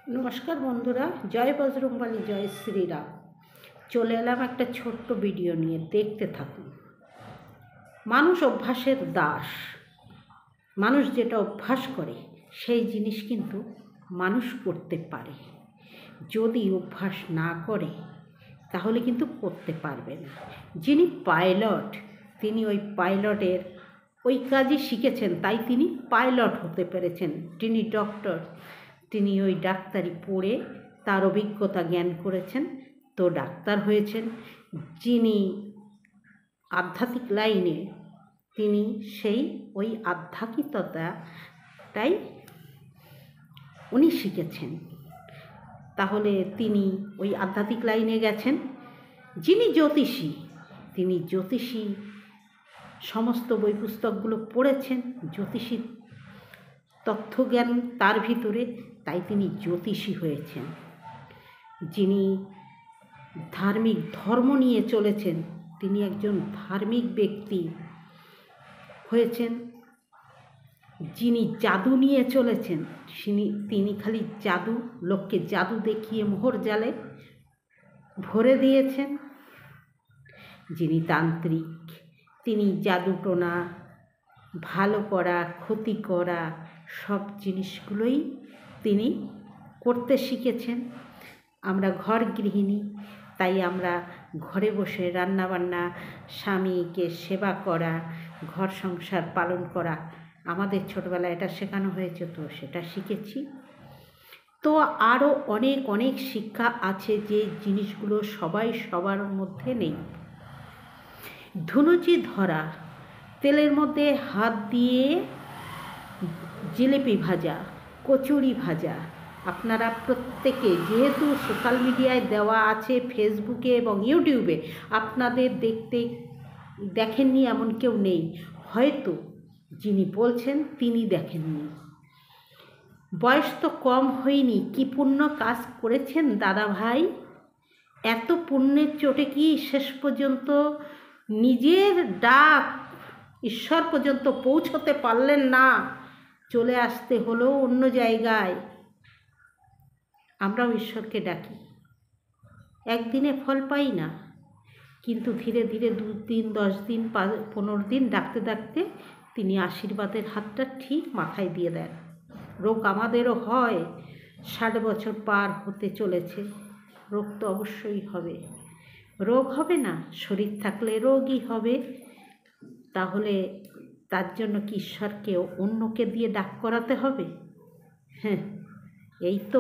নমস্কার বন্ধুরা, জয় বজরংবলী, জয় শ্রীরাম। চলে এলাম একটা ছোট্ট ভিডিও নিয়ে, দেখতে থাকুন। মানুষ অভ্যাসের দাস। মানুষ যেটা অভ্যাস করে সেই জিনিস কিন্তু মানুষ করতে পারে। যদি অভ্যাস না করে তাহলে কিন্তু করতে পারবে না। যিনি পাইলট, তিনি ওই পাইলটের ওই কাজই শিখেছেন, তাই তিনি পাইলট হতে পেরেছেন। যিনি ডক্টর, তিনি ওই ডাক্তারি পড়ে তার অভিজ্ঞতা জ্ঞান করেছেন, তো ডাক্তার হয়েছেন। যিনি আধ্যাত্মিক লাইনে, তিনি সেই ওই আধ্যাত্মিকতাটাই উনি শিখেছেন, তাহলে তিনি ওই আধ্যাত্মিক লাইনে গেছেন। যিনি জ্যোতিষী, তিনি জ্যোতিষী সমস্ত বই পুস্তকগুলো পড়েছেন, জ্যোতিষী তথ্যজ্ঞান তার ভিতরে, তাই তিনি জ্যোতিষী হয়েছেন। যিনি ধার্মিক ধর্ম নিয়ে চলেছেন, তিনি একজন ধার্মিক ব্যক্তি হয়েছেন। যিনি জাদু নিয়ে চলেছেন, তিনি খালি জাদু, লোককে জাদু দেখিয়ে মোহর জালে ভরে দিয়েছেন। যিনি তান্ত্রিক, তিনি জাদুটোনা, ভালো করা, ক্ষতি করা, সব জিনিসগুলোই তিনি করতে শিখেছেন। আমরা ঘর গৃহিণী, তাই আমরা ঘরে বসে রান্নাবান্না, স্বামীকে সেবা করা, ঘর সংসার পালন করা, আমাদের ছোটবেলায় এটা শেখানো হয়েছে, তো সেটা শিখেছি। তো আরও অনেক অনেক শিক্ষা আছে যে জিনিসগুলো সবার মধ্যে নেই। ধুনুচি ধরা, তেলের মধ্যে হাত দিয়ে জিলিপি ভাজা, কচুরি ভাজা, আপনারা প্রত্যেকে, যেহেতু সোশ্যাল মিডিয়ায় দেওয়া আছে, ফেসবুকে এবং ইউটিউবে, আপনাদের দেখেননি এমন কেউ নেই। হয়তো যিনি বলছেন তিনি দেখেননি। বয়স তো কম হয়নি, কি পুণ্য কাজ করেছেন দাদা ভাই। এত পুণ্যের চোটে কি শেষ পর্যন্ত নিজের ডাক ঈশ্বর পর্যন্ত পৌঁছতে পারলেন না, চলে আসতে হলো অন্য জায়গায়। আমরাও ঈশ্বরকে ডাকি, একদিনে ফল পাই না, কিন্তু ধীরে ধীরে 2 দিন, 10 দিন, 15 দিন ডাকতে ডাকতে তিনি আশীর্বাদের হাতটা ঠিক মাথায় দিয়ে দেন। রোগ আমাদেরও হয়, 60 বছর পার হতে চলেছে, রোগ তো অবশ্যই হবে। রোগ হবে না, শরীর থাকলে রোগই হবে। তাহলে তার জন্য কি ঈশ্বরকে অন্যকে দিয়ে ডাক করাতে হবে? হ্যাঁ, এই তো।